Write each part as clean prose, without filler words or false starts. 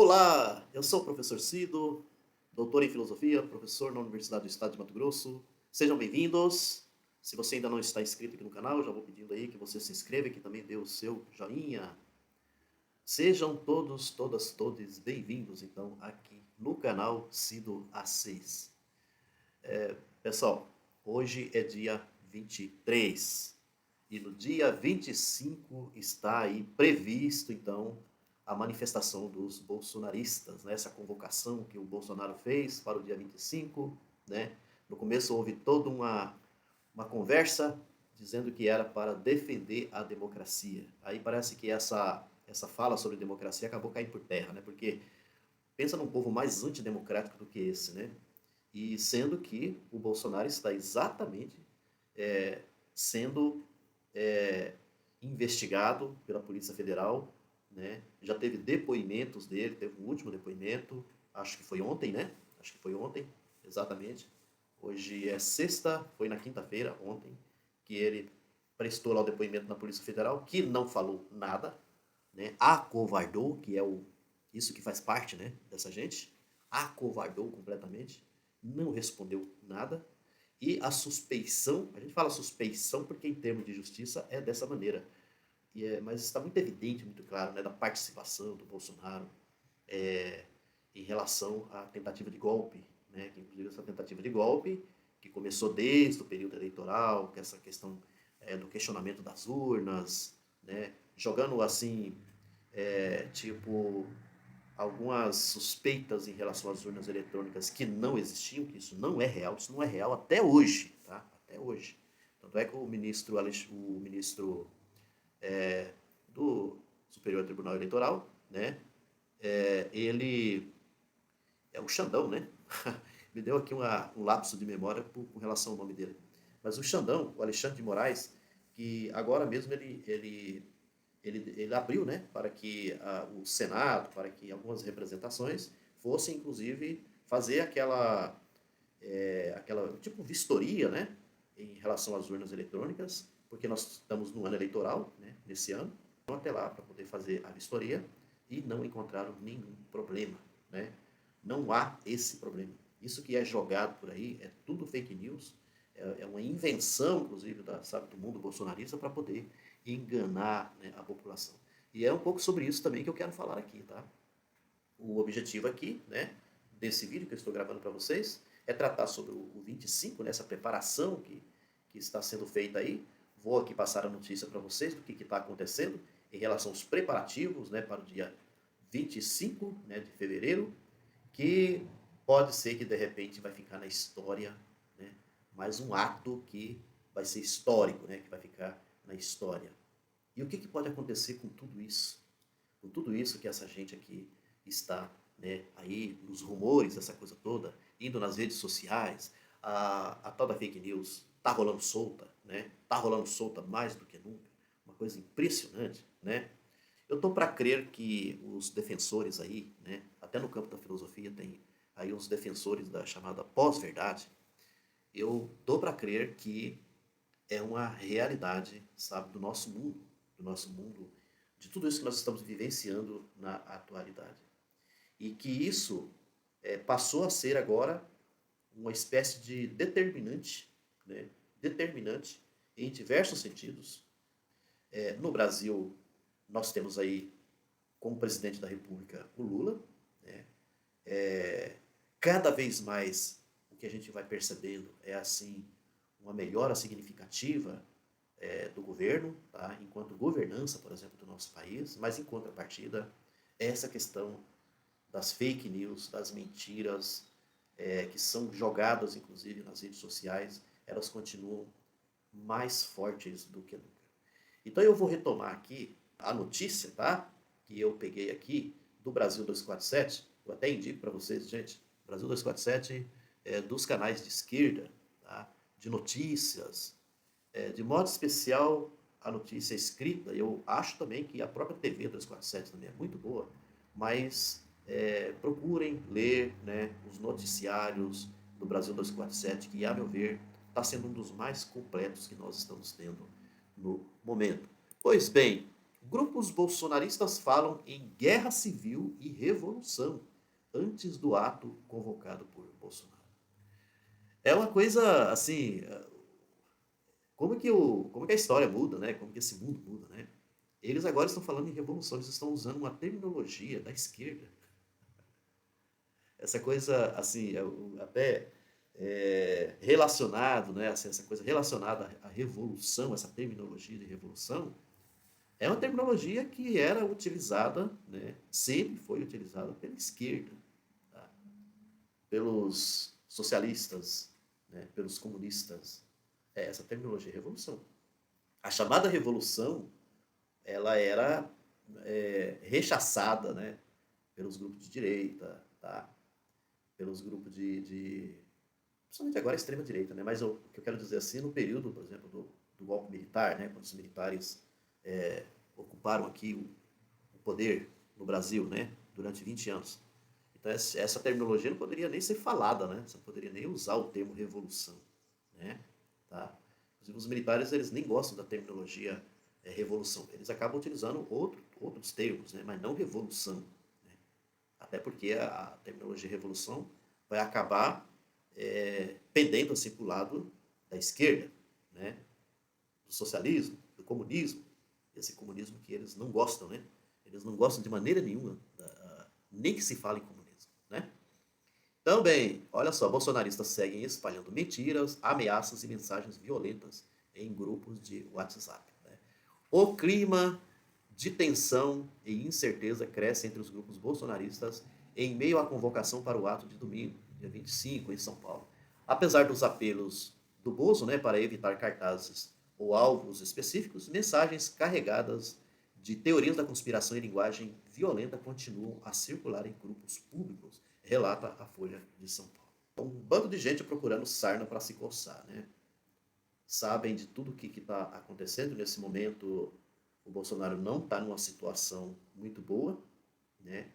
Olá, eu sou o professor Cido, doutor em filosofia, professor na Universidade do Estado de Mato Grosso. Sejam bem-vindos. Se você ainda não está inscrito aqui no canal, eu já vou pedindo aí que você se inscreva e que também dê o seu joinha. Sejam todos, todas, todos bem-vindos, então, aqui no canal Cido A6. Pessoal, hoje é dia 23 e no dia 25 está aí previsto, então, a manifestação dos bolsonaristas, né? Essa convocação que o Bolsonaro fez para o dia 25, né? No começo houve toda uma conversa dizendo que era para defender a democracia. Aí parece que essa fala sobre democracia acabou caindo por terra, né? Porque pensa num povo mais antidemocrático do que esse, né? E sendo que o Bolsonaro está exatamente sendo investigado pela Polícia Federal, né? Já teve depoimentos dele, teve um último depoimento, acho que foi ontem, né? Acho que foi ontem, exatamente. Hoje é sexta, foi na quinta-feira, ontem, que ele prestou lá o depoimento na Polícia Federal, que não falou nada, né? Acovardou, que é isso que faz parte, né, dessa gente, acovardou completamente, não respondeu nada, e a suspeição, a gente fala suspeição porque em termos de justiça é dessa maneira, mas está muito evidente, muito claro, né, da participação do Bolsonaro em relação à tentativa de golpe, né, que inclusive essa tentativa de golpe, que começou desde o período eleitoral, que essa questão do questionamento das urnas, né, jogando assim, tipo, algumas suspeitas em relação às urnas eletrônicas que não existiam, que isso não é real até hoje, tá? Até hoje. Tanto é que o ministro do Superior Tribunal Eleitoral, né? Ele é o Xandão, né? Me deu aqui um lapso de memória com relação ao nome dele. Mas o Xandão, o Alexandre de Moraes, que agora mesmo ele abriu, né, para que o Senado, para que algumas representações fossem, inclusive, fazer aquela tipo vistoria, né, em relação às urnas eletrônicas, porque nós estamos no ano eleitoral, né, nesse ano, então até lá para poder fazer a vistoria e não encontraram nenhum problema, né? Não há esse problema. Isso que é jogado por aí é tudo fake news, é uma invenção, inclusive, do mundo bolsonarista para poder enganar, né, a população. E é um pouco sobre isso também que eu quero falar aqui, tá? O objetivo aqui, né, desse vídeo que eu estou gravando para vocês, é tratar sobre o 25, né, essa preparação que está sendo feita aí. Vou aqui passar a notícia para vocês do que está acontecendo em relação aos preparativos, né, para o dia 25, né, de fevereiro, que pode ser que de repente vai ficar na história, né, mais um ato que vai ser histórico, né, que vai ficar na história. E o que pode acontecer com tudo isso? Com tudo isso que essa gente aqui está, né, aí nos rumores, essa coisa toda, indo nas redes sociais, a tal da fake news tá rolando solta, né? Tá rolando solta mais do que nunca. Uma coisa impressionante, né? Eu tô para crer que os defensores aí, né, até no campo da filosofia tem aí uns defensores da chamada pós-verdade. Eu tô para crer que é uma realidade, sabe, do nosso mundo, de tudo isso que nós estamos vivenciando na atualidade. E que isso passou a ser agora uma espécie de determinante, né, determinante em diversos sentidos. No Brasil, nós temos aí como presidente da República o Lula, né? Cada vez mais o que a gente vai percebendo é assim uma melhora significativa do governo, tá? Enquanto governança, por exemplo, do nosso país, mas em contrapartida, essa questão das fake news, das mentiras que são jogadas, inclusive, nas redes sociais, elas continuam mais fortes do que nunca. Então eu vou retomar aqui a notícia, tá? Que eu peguei aqui do Brasil 247, eu até indico para vocês, gente, Brasil 247 dos canais de esquerda, tá? De notícias, de modo especial a notícia escrita. Eu acho também que a própria TV 247 também é muito boa, mas procurem ler, né, os noticiários do Brasil 247, que, a meu ver, está sendo um dos mais completos que nós estamos tendo no momento. Pois bem, Grupos bolsonaristas falam em guerra civil e revolução antes do ato convocado por Bolsonaro. É uma coisa assim, como que a história muda, né? Como que esse mundo muda, né? Eles agora estão falando em revolução, eles estão usando uma terminologia da esquerda. Essa coisa, assim, até relacionado, né? Assim, essa coisa relacionada à revolução, essa terminologia de revolução, é uma terminologia que era utilizada, né? Sempre foi utilizada pela esquerda, tá? Pelos socialistas, né? Pelos comunistas. Essa terminologia é revolução. A chamada revolução, ela era rechaçada, né? Pelos grupos de direita, tá? Pelos grupos principalmente agora a extrema-direita, né? Mas o que eu quero dizer assim, no período, por exemplo, do golpe militar, né? Quando os militares ocuparam aqui o poder no Brasil, né? Durante 20 anos. Então essa terminologia não poderia nem ser falada, né? Você não poderia nem usar o termo revolução, né? Tá? Inclusive os militares, eles nem gostam da terminologia revolução. Eles acabam utilizando outros termos, né? Mas não revolução. Né? Até porque a terminologia revolução vai acabar pendendo assim para o lado da esquerda, né? Do socialismo, do comunismo, esse comunismo que eles não gostam, né? Eles não gostam de maneira nenhuma, nem que se fale em comunismo, né? Também, olha só, bolsonaristas seguem espalhando mentiras, ameaças e mensagens violentas em grupos de WhatsApp. Né? O clima de tensão e incerteza cresce entre os grupos bolsonaristas em meio à convocação para o ato de domingo, dia 25, em São Paulo. Apesar dos apelos do Bolso, né, para evitar cartazes ou alvos específicos, mensagens carregadas de teorias da conspiração e linguagem violenta continuam a circular em grupos públicos, relata a Folha de São Paulo. Um bando de gente procurando sarna para se coçar, né? Sabem de tudo o que está acontecendo nesse momento. O Bolsonaro não está numa situação muito boa, né?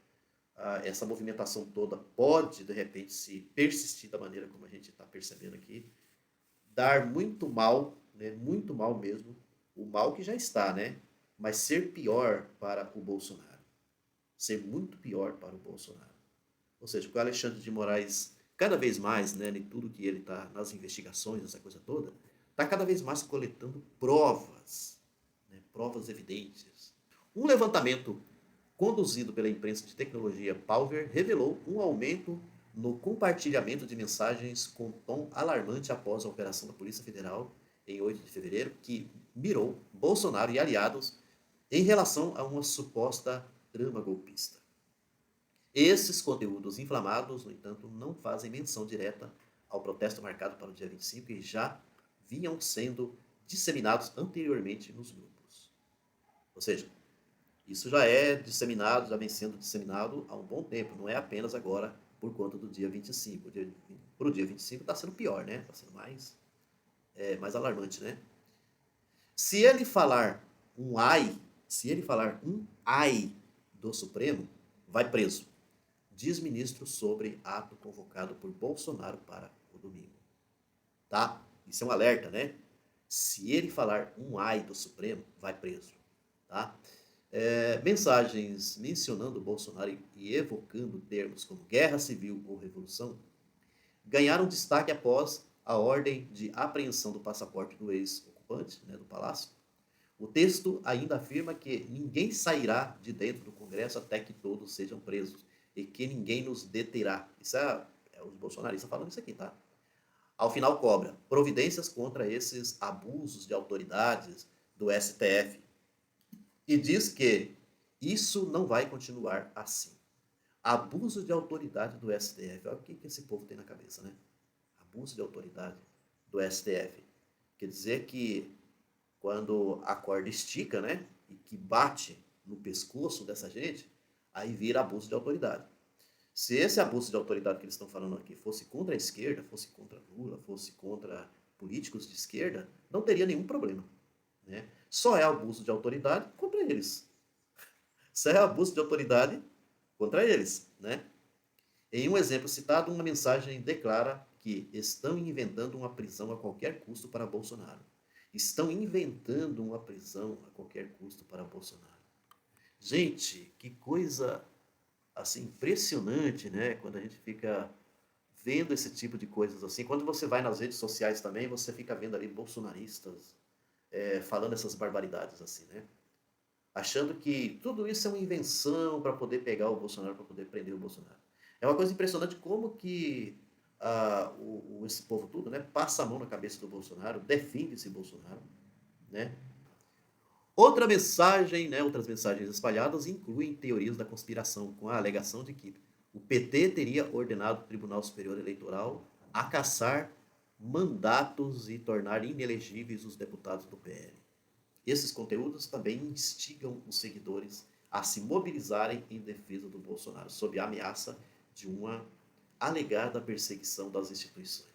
Essa movimentação toda pode, de repente, se persistir da maneira como a gente está percebendo aqui, dar muito mal, né? Muito mal mesmo, o mal que já está, né? Mas ser pior para o Bolsonaro. Ser muito pior para o Bolsonaro. Ou seja, o Alexandre de Moraes, cada vez mais, né, em tudo que ele está nas investigações, essa coisa toda, está cada vez mais coletando provas, né, provas evidentes. Um levantamento conduzido pela imprensa de tecnologia Palver revelou um aumento no compartilhamento de mensagens com tom alarmante após a operação da Polícia Federal em 8 de fevereiro, que mirou Bolsonaro e aliados em relação a uma suposta trama golpista. Esses conteúdos inflamados, no entanto, não fazem menção direta ao protesto marcado para o dia 25 e já vinham sendo disseminados anteriormente nos grupos. Ou seja, isso já é disseminado, já vem sendo disseminado há um bom tempo, não é apenas agora por conta do dia 25. Para o dia 25 está sendo pior, né? Está sendo mais alarmante, né? Se ele falar um ai, se ele falar um ai do Supremo, vai preso. Diz ministro sobre ato convocado por Bolsonaro para o domingo. Tá? Isso é um alerta, né? Se ele falar um ai do Supremo, vai preso. Tá? Mensagens mencionando Bolsonaro e evocando termos como guerra civil ou revolução ganharam destaque após a ordem de apreensão do passaporte do ex-ocupante, né, do Palácio. O texto ainda afirma que ninguém sairá de dentro do Congresso até que todos sejam presos e que ninguém nos deterá. Isso é os bolsonaristas falando isso aqui, tá? Ao final cobra providências contra esses abusos de autoridades do STF e diz que isso não vai continuar assim. Abuso de autoridade do STF. Olha o que esse povo tem na cabeça, né? Abuso de autoridade do STF. Quer dizer que quando a corda estica, né? E que bate no pescoço dessa gente, aí vira abuso de autoridade. Se esse abuso de autoridade que eles estão falando aqui fosse contra a esquerda, fosse contra Lula, fosse contra políticos de esquerda, não teria nenhum problema. Né? Só é abuso de autoridade contra eles. Só é abuso de autoridade contra eles. Né? Em um exemplo citado, uma mensagem declara que estão inventando uma prisão a qualquer custo para Bolsonaro. Estão inventando uma prisão a qualquer custo para Bolsonaro. Gente, que coisa assim impressionante, né? Quando a gente fica vendo esse tipo de coisas assim. Quando você vai nas redes sociais também, você fica vendo ali bolsonaristas falando essas barbaridades assim, né? Achando que tudo isso é uma invenção para poder pegar o Bolsonaro, para poder prender o Bolsonaro. É uma coisa impressionante como que esse povo tudo, né, passa a mão na cabeça do Bolsonaro, defende esse Bolsonaro, né? Outra mensagem, né, outras mensagens espalhadas incluem teorias da conspiração, com a alegação de que o PT teria ordenado o Tribunal Superior Eleitoral a cassar mandatos e tornar inelegíveis os deputados do PL. Esses conteúdos também instigam os seguidores a se mobilizarem em defesa do Bolsonaro, sob a ameaça de uma alegada perseguição das instituições.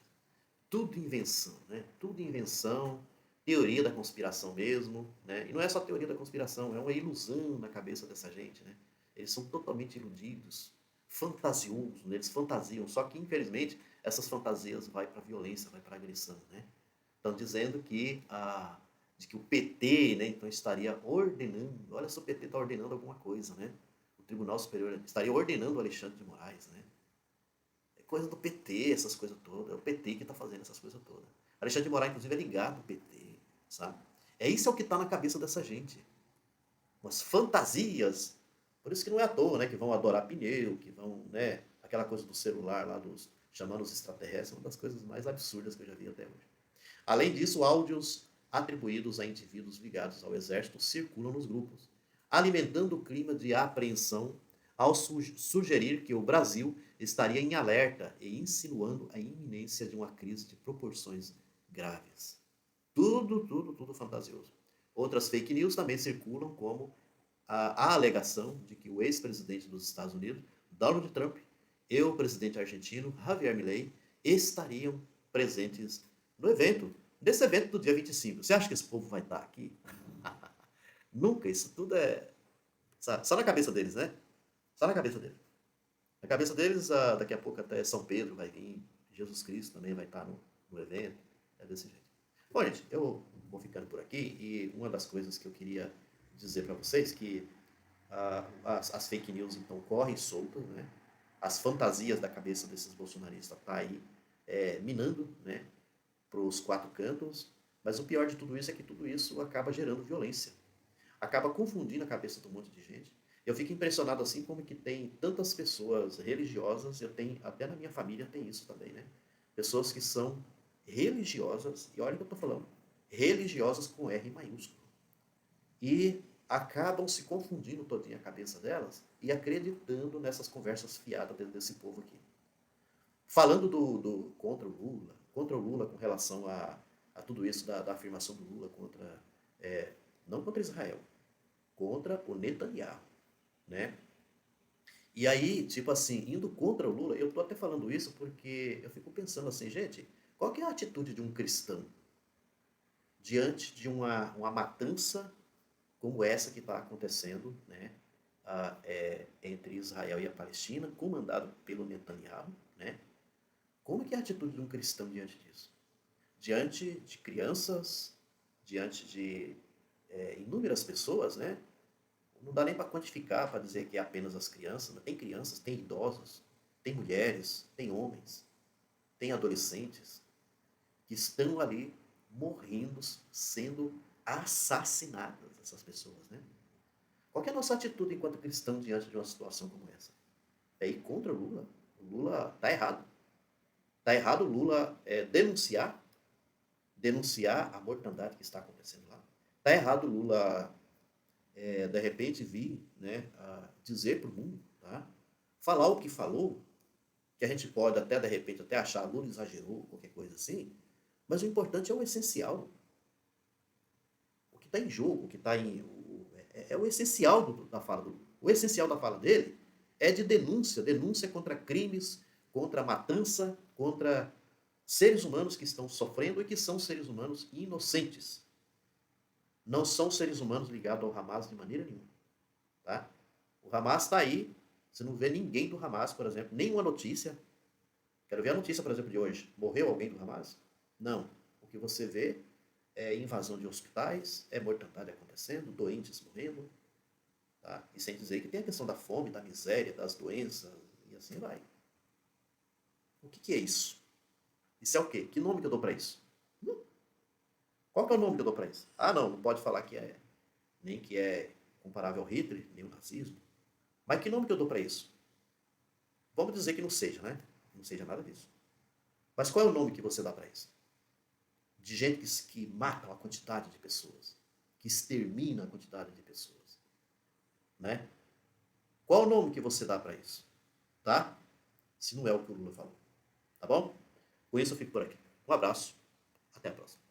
Tudo invenção, né? Tudo invenção, teoria da conspiração mesmo, né? E não é só teoria da conspiração, é uma ilusão na cabeça dessa gente, né? Eles são totalmente iludidos, fantasiosos, né? Eles fantasiam, só que infelizmente essas fantasias vai para violência, vai para agressão, né? Estão dizendo de que o PT, né, então estaria ordenando, olha se o PT está ordenando alguma coisa, né? O Tribunal Superior estaria ordenando o Alexandre de Moraes, né? É coisa do PT, essas coisas todas. É o PT que está fazendo essas coisas todas. Alexandre de Moraes, inclusive, é ligado ao PT, sabe? Isso é o que está na cabeça dessa gente. Umas fantasias. Por isso que não é à toa, né? Que vão adorar pneu, que vão, né? Aquela coisa do celular lá, chamando os extraterrestres, uma das coisas mais absurdas que eu já vi até hoje. Além disso, áudios atribuídos a indivíduos ligados ao exército circulam nos grupos, alimentando o clima de apreensão ao sugerir que o Brasil estaria em alerta e insinuando a iminência de uma crise de proporções graves. Tudo fantasioso. Outras fake news também circulam, como a alegação de que o ex-presidente dos Estados Unidos, Donald Trump, e o presidente argentino, Javier Milei, estariam presentes no evento, nesse evento do dia 25. Você acha que esse povo vai estar aqui? Nunca, isso tudo é só na cabeça deles, né? Só na cabeça deles. Na cabeça deles, daqui a pouco até São Pedro vai vir, Jesus Cristo também vai estar no evento, é desse jeito. Bom, gente, eu vou ficando por aqui e uma das coisas que eu queria dizer para vocês que as fake news então correm soltas, né? As fantasias da cabeça desses bolsonaristas tá aí minando, né? Para os quatro cantos, mas o pior de tudo isso é que tudo isso acaba gerando violência, acaba confundindo a cabeça de um monte de gente. Eu fico impressionado assim como que tem tantas pessoas religiosas, eu tenho, até na minha família tem isso também, né? Pessoas que são religiosas, e olha o que eu estou falando, religiosas com R maiúsculo, e acabam se confundindo todinha a cabeça delas e acreditando nessas conversas fiadas desse povo aqui. Falando contra o Lula com relação a tudo isso da afirmação do Lula contra, não contra Israel, contra o Netanyahu, né? E aí, tipo assim, indo contra o Lula, eu tô até falando isso porque eu fico pensando assim, gente, qual que é a atitude de um cristão diante de uma matança como essa que está acontecendo, né, entre Israel e a Palestina, comandado pelo Netanyahu, né? Como que é a atitude de um cristão diante disso? Diante de crianças, diante de inúmeras pessoas, né? Não dá nem para quantificar, para dizer que é apenas as crianças. Tem crianças, tem idosos, tem mulheres, tem homens, tem adolescentes que estão ali morrendo, sendo assassinadas, essas pessoas, né? Qual é a nossa atitude enquanto cristão diante de uma situação como essa? É ir contra o Lula. O Lula está errado. Está errado o Lula denunciar a mortandade que está acontecendo lá. Está errado o Lula, de repente, vir, né, dizer para o mundo, tá? Falar o que falou, que a gente pode até, de repente, até achar Lula exagerou, qualquer coisa assim, mas o importante é o essencial. O que está em jogo, o que está em... É o essencial da fala do Lula. O essencial da fala dele é de denúncia contra crimes, contra matança, contra seres humanos que estão sofrendo e que são seres humanos inocentes. Não são seres humanos ligados ao Hamas de maneira nenhuma. Tá? O Hamas está aí, você não vê ninguém do Hamas, por exemplo, nenhuma notícia. Quero ver a notícia, por exemplo, de hoje. Morreu alguém do Hamas? Não. O que você vê é invasão de hospitais, é mortandade acontecendo, doentes morrendo. Tá? E sem dizer que tem a questão da fome, da miséria, das doenças, e assim vai. O que é isso? Isso é o quê? Que nome que eu dou para isso? Qual que é o nome que eu dou para isso? Ah, não pode falar que é, nem que é comparável ao Hitler, nem o nazismo. Mas que nome que eu dou para isso? Vamos dizer que não seja, né? Não seja nada disso. Mas qual é o nome que você dá para isso? De gente que mata uma quantidade de pessoas, que extermina a quantidade de pessoas, né? Qual o nome que você dá para isso? Tá? Se não é o que o Lula falou. Tá bom? Com isso eu fico por aqui. Um abraço. Até a próxima.